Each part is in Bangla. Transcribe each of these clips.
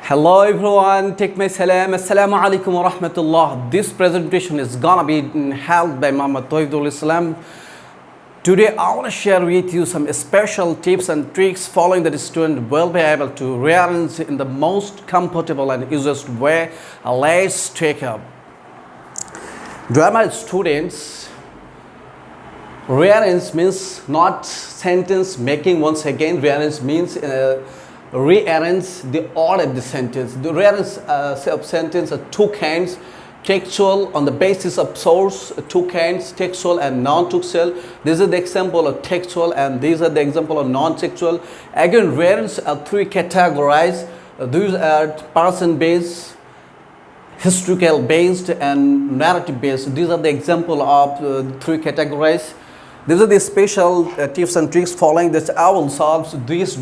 Hello everyone, take my salam. Assalamu alaikum wa rahmatullah. This presentation is gonna be held by Muhammad Tawhidul Islam. Today I want to share with you some special tips and tricks following that the student will be able to rearrange in the most comfortable and easiest way. Let's take up. Dear my students, rearrange means not sentence making once again. Rearrange means rearrange the order of the sentence. The rearrange of sentence are two kinds: textual on the basis of source, two kinds, textual and non-textual. This is the example of textual and these are the example of non-textual. Again, rearrange are three categorized. These are person based, historical based and narrative based. These are the example of three categories. These are the special tips and tricks following this. I will solve this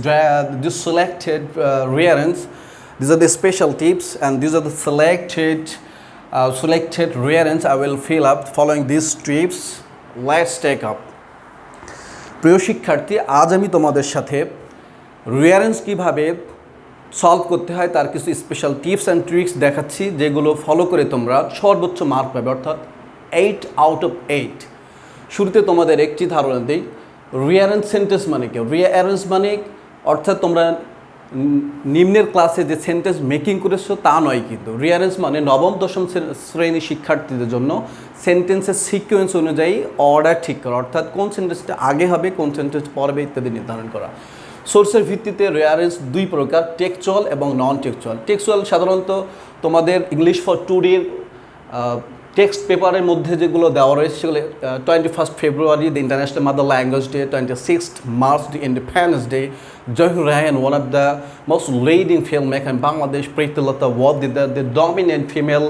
selected rearrange. These are the special tips and these are the selected rearrange I will fill up following these tips. Let's take up. প্রিয় শিক্ষার্থী, আজ আমি তোমাদের সাথে রিয়ারেঞ্জ কিভাবে সলভ করতে হয় তার কিছু স্পেশাল টিপস অ্যান্ড ট্রিক্স দেখাচ্ছি, যেগুলো ফলো করে তোমরা সর্বোচ্চ মার্ক পাবে, অর্থাৎ 8 out of 8। শুরুতে তোমাদের একটি ধারণা দিই, রিয়ারেঞ্জ সেন্টেন্স মানে কি। রিয়ারেঞ্জ মানে অর্থাৎ তোমরা নিম্নের ক্লাসে যে সেন্টেন্স মেকিং করেছো তা নয়, কিন্তু রিয়ারেঞ্জ মানে নবম দশম শ্রেণীর শিক্ষার্থীদের জন্য সেন্টেন্সের সিকোয়েন্স অনুযায়ী অর্ডার ঠিক করা, অর্থাৎ কোন সেন্টেন্সটা আগে হবে কোন সেন্টেন্স পরে হবে ইত্যাদি নির্ধারণ করা। সোর্সের ভিত্তিতে রিয়ারেঞ্জ দুই প্রকার, টেক্সচুয়াল এবং নন টেক্সচুয়াল। টেক্সচুয়াল সাধারণত তোমাদের ইংলিশ ফর টুডের টেক্সট পেপারের মধ্যে যেগুলো দেওয়া রয়েছে সেগুলো 21 February the International Mother Language Day, 26th March the Independence Day, Zahir Raihan, one of the most leading filmmaker in Bangladesh, Prithlata Wadi, the dominant female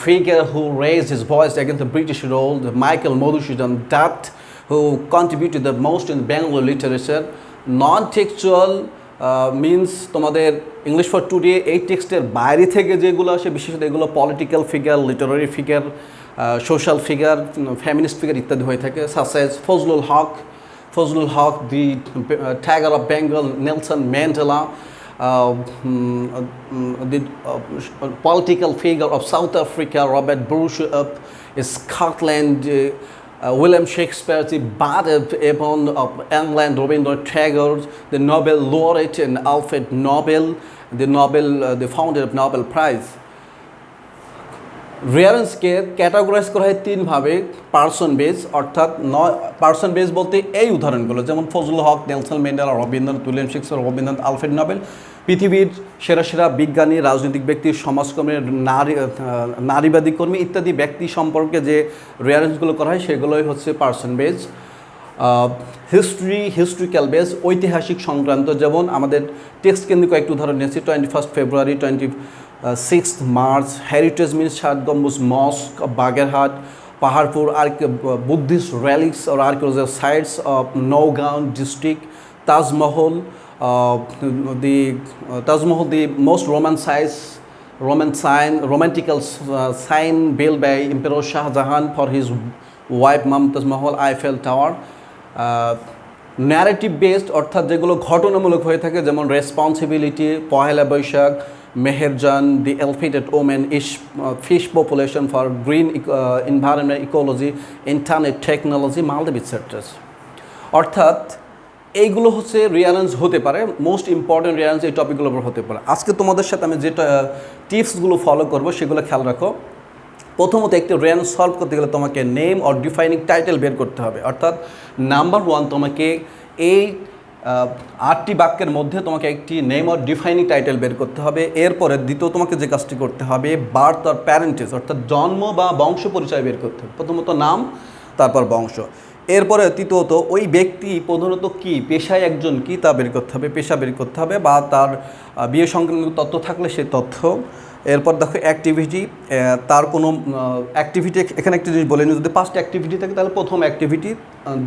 figure who raised his voice against the British rule, the Michael Madhusudhan Dutt, who contributed the most in Bengali literature. Non-textual means তোমাদের ইংলিশ ফর টুডে এই টেক্সটের বাইরে থেকে যেগুলো আসে, বিশেষত এগুলো political figure, literary figure, social figure, feminist figure ইত্যাদি হয়ে থাকে। Such as Fazlul Huq, the tiger of Bengal, Nelson Mandela, the political figure of South Africa, Robert Bruce of Scotland, William Shakespeare, the Bard of England, Rabindranath Tagore, the Nobel laureate and Alfred Nobel, the founder of Nobel Prize. রিয়ারেঞ্জকে ক্যাটাগরাইজ করা হয় তিনভাবে: পার্সন বেস, অর্থাৎ পার্সন বেস বলতে এই উদাহরণগুলো যেমন Fazlul Huq, Nelson Mandela, Rabindranath, William Shakespeare, Rabindranath, Alfred Nobel. পৃথিবীর সেরা বিজ্ঞানী, রাজনৈতিক ব্যক্তি, সমাজকর্মী, নারীবাদী কর্মী ইত্যাদি ব্যক্তি সম্পর্কে যে রিয়ারেঞ্জগুলো করা হয় সেগুলোই হচ্ছে পার্সন বেস। হিস্ট্রিক্যাল বেস, ঐতিহাসিক সংক্রান্ত, যেমন আমাদের টেক্সট কেন্দ্রিক কয়েকটি উদাহরণ নিয়েছি: 21 February, 26th March, heritage means ষাট গম্বুজ মস্ক of Bagerhat, Paharpur, Buddhist relics or archaeological sites of Nowgaon district, Taj Mahal, the most romantical sign built by Emperor Shah Jahan for his wife Mumtaz Mahal, Eiffel Tower. Narrative based, অর্থাৎ যেগুলো ঘটনামূলক হয়ে থাকে, যেমন responsibility, Pohela Boishakh, Meherjaan, the uplifted women, fish population for green environment, ecology, internet technology, মালদ্বীপ এটসেট্রা। অর্থাৎ এইগুলো হচ্ছে রিয়ারেঞ্জ হতে পারে, মোস্ট ইম্পর্টেন্ট রিয়ারেঞ্জ এই টপিকগুলোর উপর হতে পারে। আজকে তোমাদের সাথে আমি যেটা টিপসগুলো ফলো করবো সেগুলো খেয়াল রাখো। প্রথমত, একটি রিয়ারেঞ্জ সলভ করতে গেলে তোমাকে নেম অর ডিফাইনিং টাইটেল বের করতে হবে, অর্থাৎ নাম্বার 1 তোমাকে এই 8টি বাক্যের মধ্যে তোমাকে একটি নেম অর ডিফাইনিং টাইটেল বের করতে হবে। এরপরে দ্বিতীয় তোমাকে যে কাজটি করতে হবে, বার্থ অর প্যারেন্টেজ, অর্থাৎ জন্ম বা বংশ পরিচয় বের করতে হবে। প্রথমত নাম, তারপর বংশ। এরপরে তৃতীয়ত ওই ব্যক্তি প্রধানত কি পেশায়, একজন কি তা বের করতে হবে, পেশা বের করতে হবে, বা তার বিয়ে সংক্রান্ত তথ্য থাকলে সেই তথ্য। এরপর দেখো অ্যাক্টিভিটি, তার কোনো অ্যাক্টিভিটি, এখানে একটা জিনিস বলে নিই, যদি 5টা অ্যাক্টিভিটি থাকে তাহলে প্রথম অ্যাক্টিভিটি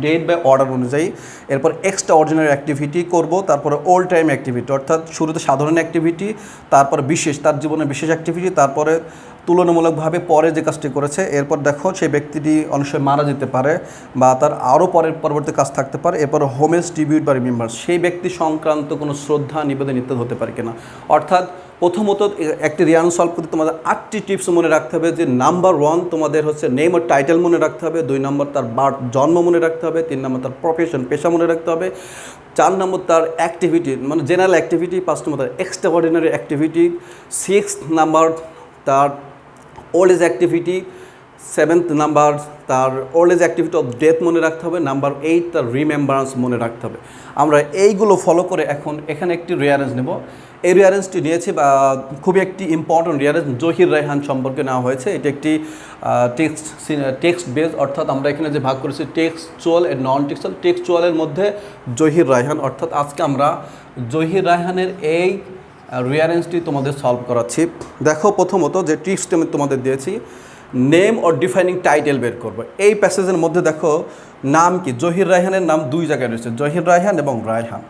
ডেট বাই অর্ডার অনুযায়ী, এরপর এক্সট্রা অর্ডিনারি অ্যাক্টিভিটি করব, তারপরে অল টাইম অ্যাক্টিভিটি, অর্থাৎ শুরুতে সাধারণ অ্যাক্টিভিটি, তারপর বিশেষ, তার জীবনে বিশেষ অ্যাক্টিভিটি, তারপরে তুলনামূলকভাবে পরে যে কাজটি করেছে, এরপর দেখো সেই ব্যক্তিটি অনেক সময় মারা যেতে পারে বা তার আরও পরবর্তী কাজ থাকতে পারে। এরপর হোমেজ ট্রিবিউট বা রিমেম্বার, সেই ব্যক্তি সংক্রান্ত কোনো শ্রদ্ধা নিবেদন ইত্যাদি হতে পারে কিনা। অর্থাৎ প্রথমত একটি রিয়ান সলভ করতে তোমাদের 8টি টিপস মনে রাখতে হবে। যে নাম্বার 1 তোমাদের হচ্ছে নেম ও টাইটেল মনে রাখতে হবে, 2 নম্বর তার বার্থ জন্ম মনে রাখতে হবে, 3 নম্বর তার প্রফেশন পেশা মনে রাখতে হবে, 4 নম্বর তার অ্যাক্টিভিটি মানে জেনারেল অ্যাক্টিভিটি, 5 নম্বর তার এক্সট্রা অর্ডিনারি অ্যাক্টিভিটি, 6 নাম্বার তার old age activity, 7th number তার old age activity of death মনে রাখতে হবে, নাম্বার 8 তার রিমেম্বারেন্স মনে রাখতে হবে। আমরা এইগুলো ফলো করে এখন এখানে একটি রিয়ারেঞ্জ নেব। এই রিয়ারেঞ্জটি নিয়েছি বা খুবই একটি ইম্পর্টেন্ট রিয়ারেঞ্জ জহির রায়হান সম্পর্কে নেওয়া হয়েছে। এটি একটি টেক্সট বেস, অর্থাৎ আমরা এখানে যে ভাগ করেছি টেক্সচুয়াল এন্ড নন টেক্সচুয়াল। টেক্সচুয়ালের মধ্যে জহির রায়হান, অর্থাৎ আজকে আমরা জহির রায়হানের এই রিয়ারেঞ্জটি তোমাদের সলভ করাচ্ছি। দেখো প্রথমত যে টিপসটি আমি তোমাদের দিয়েছি, নেম অর ডিফাইনিং টাইটেল বের করবো। এই প্যাসেজের মধ্যে দেখো নাম কি, জহির রায়হানের নাম 2 জায়গায় রয়েছে, জহির রায়হান এবং রায়হান।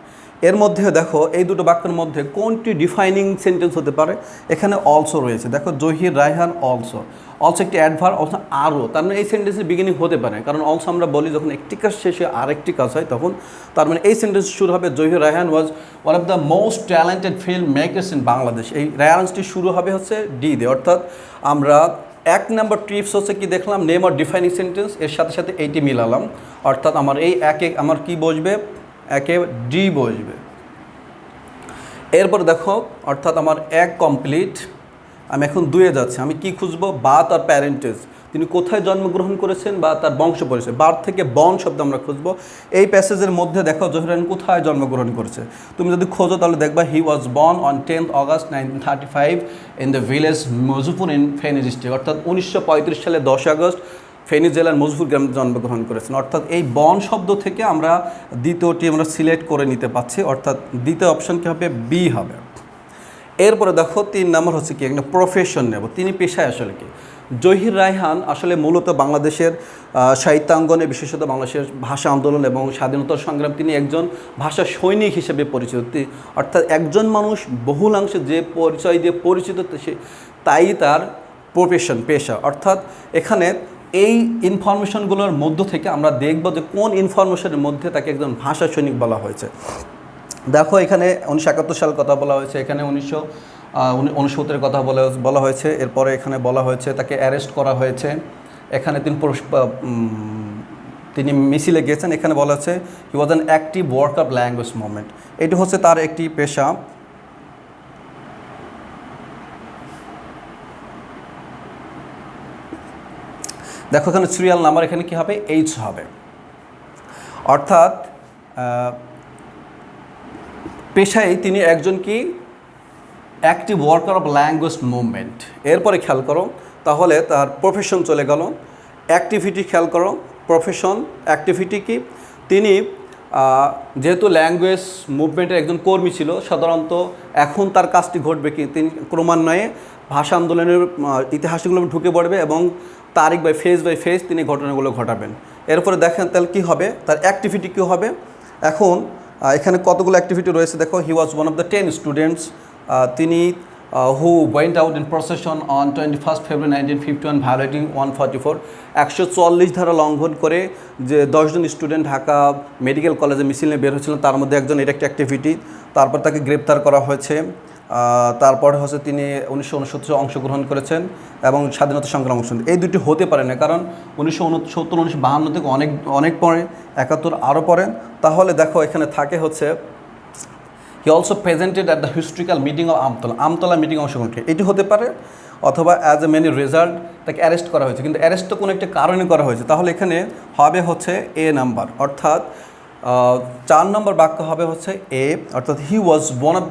এর মধ্যে দেখো এই দুটো বাক্যের মধ্যে কোনটি ডিফাইনিং সেন্টেন্স হতে পারে, এখানে অলসো রয়েছে। দেখো জহির রায়হান অলসো, অলসো একটি অ্যাডভার্ব, অলসো আরও, তার মানে এই সেন্টেন্সের বিগিনিং হতে পারে। কারণ অলসো আমরা বলি যখন একটি কাজ শেষে আরেকটি কাজ হয় তখন, তার মানে এই সেন্টেন্স শুরু হবে জহির রায়হান ওয়াজ one of the most talented film makers in Bangladesh. এই রিয়ারেঞ্জটি শুরু হবে হচ্ছে ডি দিয়ে। অর্থাৎ আমরা 1 নম্বর টিপস হচ্ছে কি দেখলাম, নেম অর ডিফাইনিং সেন্টেন্স, এর সাথে সাথে এইটি মিলালাম। অর্থাৎ আমার এই একে আমার কি বসবে, একে ডি বসবে। এরপর দেখো অর্থাৎ আমার 1 কমপ্লিট, আমি এখন 2-এ যাচ্ছি। আমি কি খুঁজবো, বার্থ আর প্যারেন্টেজ, তিনি কোথায় জন্মগ্রহণ করেছেন বা তার বংশ পরিচয়। বার্থ থেকে বর্ন শব্দ আমরা খুঁজবো। এই প্যাসেজের মধ্যে দেখো জহির রায়হান কোথায় জন্মগ্রহণ করেছে, তুমি যদি খোঁজো তাহলে দেখবা he was born on 10th August 1935 in the village Majupur in Feni district. অর্থাৎ 1935 সালে 10 আগস্ট ফেনী জেলার মজুপুর গ্রামে জন্মগ্রহণ করেছেন। অর্থাৎ এই বন শব্দ থেকে আমরা দ্বিতীয়টি আমরা সিলেক্ট করে নিতে পারছি, অর্থাৎ দ্বিতীয় অপশন কী হবে, বি হবে। এরপরে দেখো 3 নম্বর হচ্ছে কি, একটা প্রফেশন নেব, তিনি পেশায় আসলে কি। জহির রায়হান আসলে মূলত বাংলাদেশের সাহিত্যাঙ্গনে, বিশেষত বাংলাদেশের ভাষা আন্দোলন এবং স্বাধীনতার সংগ্রাম, তিনি একজন ভাষা সৈনিক হিসেবে পরিচিত। অর্থাৎ একজন মানুষ বহুলাংশে যে পরিচয় দিয়ে পরিচিত তাই তার প্রফেশন পেশা। অর্থাৎ এখানে এই ইনফরমেশনগুলোর মধ্য থেকে আমরা দেখব যে কোন ইনফরমেশনের মধ্যে তাকে একজন ভাষা সৈনিক বলা হয়েছে। দেখো এখানে 1971 সাল কথা বলা হয়েছে, এখানে 1969 কথা বলা হয়েছে। এরপরে এখানে বলা হয়েছে তাকে অ্যারেস্ট করা হয়েছে, এখানে তিনি মিছিলে গিয়েছেন। এখানে বলা হচ্ছে he was an active worker language movement, এটি হচ্ছে তার একটি পেশা। দেখো এখানে সিরিয়াল নাম্বার এখানে কি হবে, এইচ হবে। অর্থাৎ পেশায় তিনি একজন কি active worker of language movement. এরপরে খেয়াল করো তাহলে তার প্রফেশন চলে গেল, অ্যাক্টিভিটি খেয়াল করো, প্রফেশন অ্যাক্টিভিটি কি, তিনি যেহেতু ল্যাঙ্গুয়েজ মুভমেন্টের একজন কর্মী ছিল, সাধারণত এখন তার কাজটি ঘটবে কি, তিনি ক্রমান্বয়ে ভাষা আন্দোলনের ইতিহাসগুলো ঢুকে পড়বে এবং তারিখ বাই ফেজ তিনি ঘটনাগুলো ঘটাবেন। এরপরে দেখেন তাহলে কী হবে, তার অ্যাক্টিভিটি কী হবে। এখন এখানে কতগুলো অ্যাক্টিভিটি রয়েছে দেখো, he was one of the 10 students, তিনি who went out in procession on 21st February 1951 violating 144, 144 ধারা লঙ্ঘন করে যে 10 জন স্টুডেন্ট ঢাকা মেডিকেল কলেজে মিছিল নিয়ে বের হয়েছিলেন, তার মধ্যে একজন, এটা একটা অ্যাক্টিভিটি। তারপর তাকে গ্রেপ্তার করা হয়েছে। তারপরে হচ্ছে তিনি 1969 অংশগ্রহণ করেছেন এবং স্বাধীনতা সংগ্রাম অংশ। এই দুটি হতে পারে না, কারণ 1969 1952 থেকে অনেক পরে, 71 আরও পরে। তাহলে দেখো এখানে থাকে হচ্ছে he also presented at the historical meeting of Amtala meeting অংশগ্রহণ করে, এটি হতে পারে। অথবা অ্যাজ এ মেনি রেজাল্ট তাকে অ্যারেস্ট করা হয়েছে, কিন্তু অ্যারেস্ট তো কোনো একটা কারণে করা হয়েছে। তাহলে এখানে হবে হচ্ছে এ নাম্বার, অর্থাৎ 4 নম্বর বাক্য হবে হচ্ছে এ, অর্থাৎ he was one of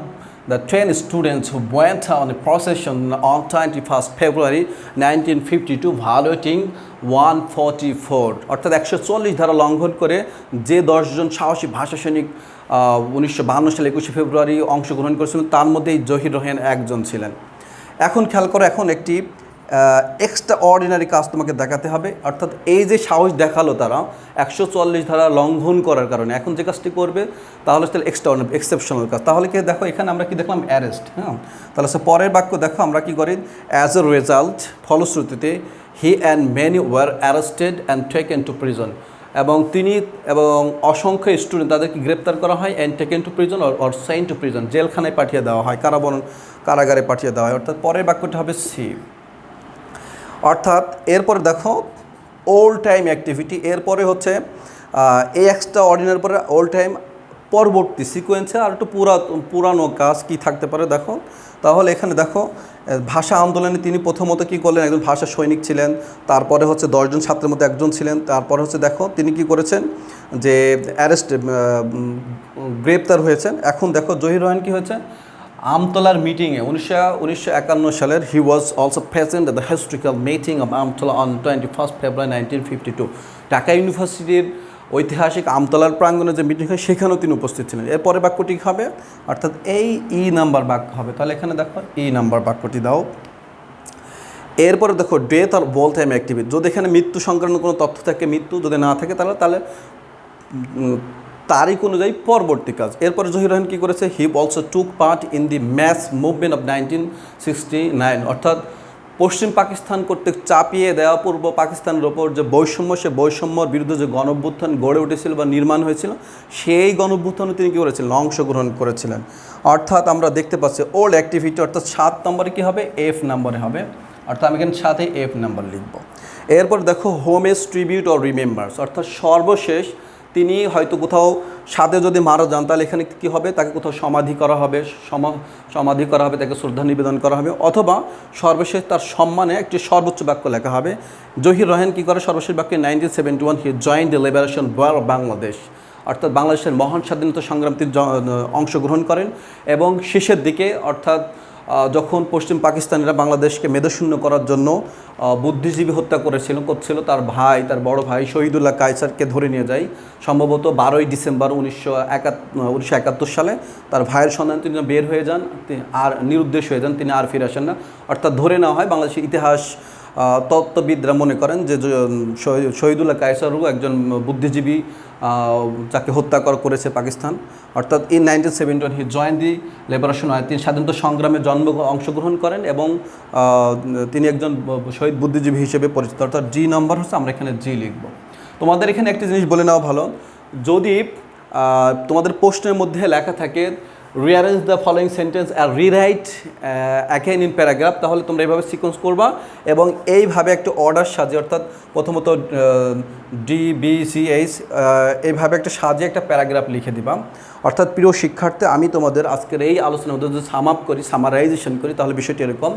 the 10 students who went on a procession on 21st February 1952 violating 144, অর্থাৎ 144 ধারা লঙ্ঘন করে যে 10 জন সাহসী ভাষা সৈনিক 1952 সালে 21 ফেব্রুয়ারি অংশগ্রহণ করেছিলেন, তার মধ্যে জহির রায়হান একজন ছিলেন। এখন খেয়াল করো, এখন একটি এক্সট্রা অর্ডিনারি কাজ তোমাকে দেখাতে হবে। অর্থাৎ এই যে সাহস দেখালো তারা 144 ধারা লঙ্ঘন করার কারণে, এখন যে কাজটি করবে তাহলে তাহলে এক্সট্রা এক্সেপশনাল কাজ। তাহলে কি দেখো এখানে আমরা কি দেখলাম, অ্যারেস্ট। হ্যাঁ, তাহলে সে পরের বাক্য দেখো আমরা কি করি, অ্যাজ এ রেজাল্ট, ফলশ্রুতিতে he and many were arrested and taken to prison, এবং তিনি এবং অসংখ্য স্টুডেন্ট তাদেরকে গ্রেপ্তার করা হয়, and taken to prison or sent to prison, জেলখানায় পাঠিয়ে দেওয়া হয়, কারাগারে পাঠিয়ে দেওয়া হয়। অর্থাৎ পরের বাক্যটা হবে সি। অর্থাৎ এরপরে দেখো ওল্ড টাইম অ্যাক্টিভিটি, এরপরে হচ্ছে এই এক্সট্রা অর্ডিনারি পরে ওল্ড টাইম পরবর্তী সিকোয়েন্সে আর একটু পুরানো কাজ কি থাকতে পারে দেখো। তাহলে এখানে দেখো ভাষা আন্দোলনে তিনি প্রথমত কী করলেন, একজন ভাষা সৈনিক ছিলেন, তারপরে হচ্ছে 10 জন ছাত্রের মধ্যে একজন ছিলেন, তারপরে হচ্ছে দেখো তিনি কি করেছেন যে অ্যারেস্ট গ্রেপ্তার হয়েছেন। এখন দেখো জহির রহমান কী হয়েছে, আমতলার মিটিংয়ে 1951 সালের he was also present at the historical meeting of Amtala on 21 February 1952। Dhaka ইউনিভার্সিটির ঐতিহাসিক আমতলার প্রাঙ্গণে যে মিটিং হয় সেখানেও তিনি উপস্থিত ছিলেন। এরপরে বাক্যটি হবে অর্থাৎ এই ই নাম্বার বাক্য হবে। তাহলে এখানে দেখো ই নাম্বার বাক্যটি দাও। এরপরে দেখো ডেথ আর বল টাইম অ্যাক্টিভিটি, যদি এখানে মৃত্যু সংক্রান্ত কোনো তথ্য থাকে, মৃত্যু যদি না থাকে তাহলে তারিখ অনুযায়ী পরবর্তী কাজ। এরপরে জহির রহমান কী করেছে, he also took part in the mass movement of 1969, অর্থাৎ পশ্চিম পাকিস্তান কর্তৃক চাপিয়ে দেওয়া পূর্ব পাকিস্তানের ওপর যে বৈষম্য, সে বৈষম্যর বিরুদ্ধে যে গণঅভ্যুত্থান গড়ে উঠেছিল বা নির্মাণ হয়েছিল, সেই গণঅভ্যুত্থানে তিনি কী করেছিলেন, অংশগ্রহণ করেছিলেন। অর্থাৎ আমরা দেখতে পাচ্ছি ওল্ড অ্যাক্টিভিটি অর্থাৎ 7 নম্বরে কী হবে, এফ নম্বরে হবে। অর্থাৎ আমি এখানে সাথে এফ নাম্বার লিখব। এরপর দেখো হোমেজ ট্রিবিউট অর রিমেম্বার্স, অর্থাৎ সর্বশেষ তিনি হয়তো কোথাও সাথে যদি মারা যান তাহলে এখানে কী হবে, তাকে কোথাও সমাধি করা হবে, তাকে শ্রদ্ধা নিবেদন করা হবে, অথবা সর্বশেষ তার সম্মানে একটি সর্বোচ্চ বাক্য লেখা হবে। জহির রহমান কী করে, সর্বশেষ বাক্যে 1971 he join the liberation war of Bangladesh, অর্থাৎ বাংলাদেশের মহান স্বাধীনতা সংগ্রামে অংশগ্রহণ করেন। এবং শেষের দিকে অর্থাৎ যখন পশ্চিম পাকিস্তানিরা বাংলাদেশকে মেধাশূন্য করার জন্য বুদ্ধিজীবী হত্যা করছিল, তার বড় ভাই শহীদুল্লাহ কায়সারকে ধরে নিয়ে যায় সম্ভবত 12ই ডিসেম্বর 1971 সালে। তার ভাইয়ের সন্ধান তিনি বের হয়ে যান, আর নিরুদ্দেশ হয়ে যান, তিনি আর ফিরে আসেন না। অর্থাৎ ধরে নেওয়া হয়, বাংলাদেশের ইতিহাস তত্ত্ববিদরা মনে করেন যে শহীদুল্লাহ কায়সারও একজন বুদ্ধিজীবী যাকে হত্যা করেছে পাকিস্তান। অর্থাৎ in 1971 he join the liberation, তিনি স্বাধীনতা সংগ্রামে অংশগ্রহণ করেন এবং তিনি একজন শহীদ বুদ্ধিজীবী হিসেবে পরিচিত। অর্থাৎ জি নাম্বার হচ্ছে, আমরা এখানে জি লিখব। তোমাদের এখানে একটি জিনিস বলে নেওয়া ভালো, যদি তোমাদের প্রশ্নের মধ্যে লেখা থাকে রিঅ্যারেঞ্জ দ্য ফলোয়িং সেন্টেন্স আর রিরাইট অ্যাগেইন ইন প্যারাগ্রাফ, তাহলে তোমরা এইভাবে সিকোয়েন্স করবা এবং এইভাবে একটা অর্ডার সাজিয়ে, অর্থাৎ প্রথমত ডি বি সি এইচ এইভাবে একটা সাজিয়ে একটা প্যারাগ্রাফ লিখে দিবা। অর্থাৎ প্রিয় শিক্ষার্থী, আমি তোমাদের আজকের এই আলোচনার মধ্যে যদি সামারাইজেশন করি তাহলে বিষয়টি এরকম।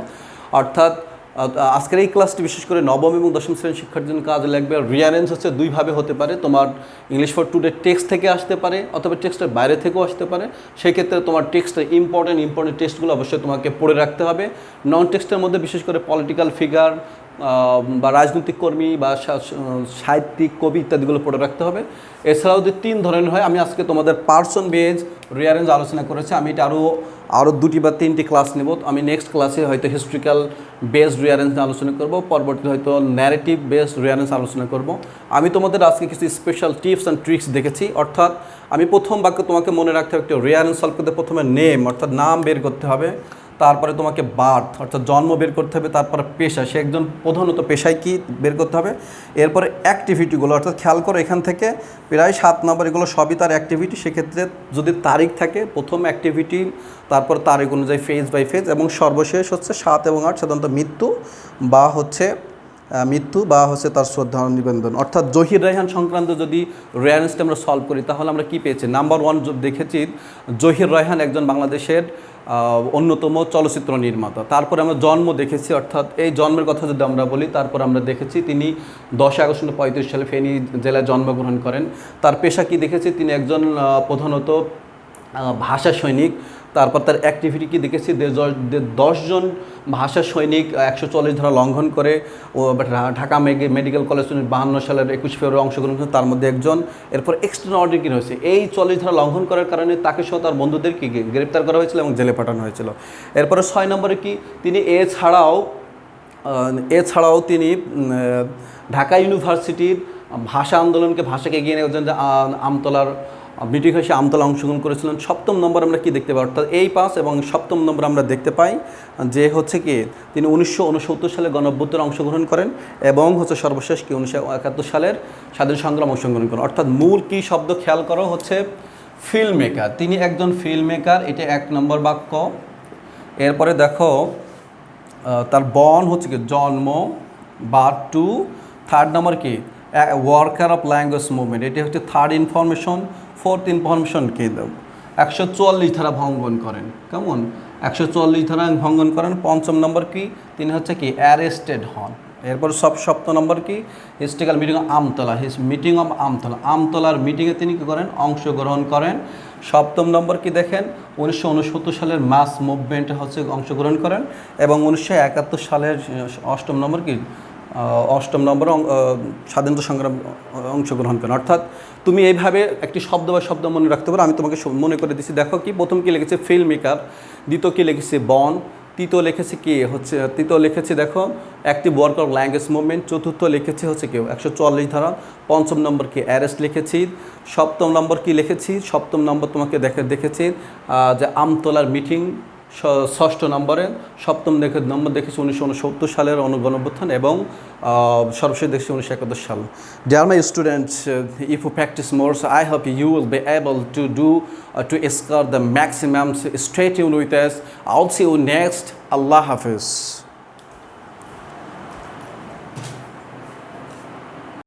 অর্থাৎ আজকের এই ক্লাসটি বিশেষ করে নবম এবং দশম শ্রেণীর শিক্ষার্থীর জন্য কাজে লাগবে। রিঅ্যারেঞ্জ হচ্ছে দুইভাবে হতে পারে, তোমার ইংলিশ ফর টুডে টেক্সট থেকে আসতে পারে অথবা টেক্সটের বাইরে থেকেও আসতে পারে। সেই ক্ষেত্রে তোমার টেক্সটের ইম্পর্টেন্ট টেক্সটগুলো অবশ্যই তোমাকে পড়ে রাখতে হবে। নন টেক্সটের মধ্যে বিশেষ করে পলিটিক্যাল ফিগার বা রাজনৈতিক কর্মী বা সাহিত্যিক কবি ইত্যাদিগুলো পড়ে রাখতে হবে। এছাড়াও যে 3 ধরনের হয়, আমি আজকে তোমাদের পার্সন বেজ রিঅ্যারেঞ্জ আলোচনা করেছি, আমি এটা আরও 2টি বা 3টি ক্লাস নেব। আমি নেক্সট ক্লাসে হয়তো হিস্ট্রিক্যাল বেসড রিঅ্যারেঞ্জ আলোচনা করব, পরবর্তীতে হয়তো ন্যারেটিভ বেসড রিঅ্যারেঞ্জ আলোচনা করব। আমি তোমাদের আজকে কিছু স্পেশাল টিপস অ্যান্ড ট্রিক্স দেখেছি। অর্থাৎ আমি প্রথম বাক্য তোমাকে মনে রাখতে হবে, একটা রিঅ্যারেঞ্জ সলভ করতে প্রথমে নেম অর্থাৎ নাম বের করতে হবে, তারপরে তোমাকে বার্থ অর্থাৎ জন্ম বের করতে হবে, তারপরে পেশা, সে একজন প্রধানত পেশায় কী বের করতে হবে। এরপরে অ্যাক্টিভিটিগুলো, অর্থাৎ খেয়াল করো এখান থেকে প্রায় 7 নম্বর, এগুলো সবই তার অ্যাক্টিভিটি। সেক্ষেত্রে যদি তারিখ থাকে প্রথম অ্যাক্টিভিটি, তারপর তারিখ অনুযায়ী ফেজ বাই ফেজ, এবং সর্বশেষ হচ্ছে 7 এবং 8 সাধারণত মৃত্যু বা হচ্ছে তার শ্রদ্ধা নিবেদন। অর্থাৎ জহির রায়হান সংক্রান্ত যদি রিঅ্যারেঞ্জটা আমরা সলভ করি তাহলে আমরা কী পেয়েছি, নাম্বার 1 দেখেছি জহির রায়হান একজন বাংলাদেশের অন্যতম চলচ্চিত্র নির্মাতা। তারপরে আমরা জন্ম দেখেছি, অর্থাৎ এই জন্মের কথা যদি আমরা বলি, তারপর আমরা দেখেছি তিনি 10 আগস্ট 1935 সালে ফেনী জেলায় জন্মগ্রহণ করেন। তার পেশা কি দেখেছি, তিনি একজন প্রধানত ভাষা সৈনিক। তারপর তার অ্যাক্টিভিটি কি দেখেছি, 10 জন ভাষা সৈনিক 144 ধারা লঙ্ঘন করে ঢাকা মেডিকেল কলেজ 52 সালের 21 ফেব্রুয়ারি অংশগ্রহণ করেন, তার মধ্যে একজন। এরপর এক্সট্রা অর্ডিনারি হয়েছে, এই 40 ধারা লঙ্ঘন করার কারণে তাকে সহ তার বন্ধুদেরকে গ্রেপ্তার করা হয়েছিল এবং জেলে পাঠানো হয়েছিল। এরপরে 6 নম্বরে কি, তিনি এছাড়াও এছাড়াও তিনি ঢাকা ইউনিভার্সিটির ভাষা আন্দোলনকে ভাষাকে এগিয়ে নেওয়ার জন্য আমতলার মিটিং হয়ে সে আমতলা অংশগ্রহণ করেছিলেন। সপ্তম নম্বর আমরা কি দেখতে পাই, অর্থাৎ এই পাস এবং সপ্তম নম্বর আমরা দেখতে পাই যে হচ্ছে কি তিনি 1969 সালে গণঅভ্যুত্থানে অংশগ্রহণ করেন এবং হচ্ছে সর্বশেষ কি 1971 সালের স্বাধীন সংগ্রাম অংশগ্রহণ করেন। অর্থাৎ মূল কি শব্দ খেয়াল করো হচ্ছে ফিল্ম মেকার, তিনি একজন ফিল্ম মেকার, এটা 1 নম্বর বাক্য। এরপরে দেখো তার বর্ন হচ্ছে কি জন্ম বা টু, 3rd নম্বর কি ওয়ার্কার অফ ল্যাঙ্গুয়েজ মুভমেন্ট, এটি হচ্ছে 3rd ইনফরমেশন। 4th ইনফরমেশন কি 144 ধারা ভঙ্গন করেন, কেমন 144 ধারা ভঙ্গন করেন। 5ম নম্বর কি তিনি হচ্ছে কি অ্যারেস্টেড হন। এরপর 7ম নম্বর কি historical meeting of Amtala, his meeting of Amtala, আমতলার মিটিংয়ে তিনি কী করেন অংশগ্রহণ করেন। 7ম নম্বর কি দেখেন 1969 সালের মাস মুভমেন্টে হচ্ছে অংশগ্রহণ করেন এবং 1971 সালের 8ম নম্বর কি 8ম নম্বর স্বাধীনতা সংগ্রাম অংশগ্রহণ করেন। অর্থাৎ তুমি এইভাবে একটি শব্দ বা শব্দ মনে রাখতে পারো। আমি তোমাকে মনে করে দিচ্ছি, দেখো কি প্রথম কি লিখেছে ফিল্ম মেকার, দ্বিতীয় কি লিখেছে বন, তৃতীয় লিখেছে কি হচ্ছে তৃতীয় লিখেছে দেখো active work of language movement, চতুর্থ লিখেছে হচ্ছে কি 144 ধারা, 5ম নম্বর কি অ্যারেস্ট লিখেছি, 7ম নম্বর কি লিখেছি 7ম নম্বর তোমাকে দেখেছি যে আমতলার মিটিং, 6ষ্ঠ নম্বরে 7ম নম্বর দেখেছি 1969 সালের গণঅভ্যুত্থান এবং সর্বশেষ দেখেছি 1971 সাল। Dear my students, if you practice more, so I hope you will be able to to score the maximum. Stay tuned with us. I'll see you next. Allah Hafiz.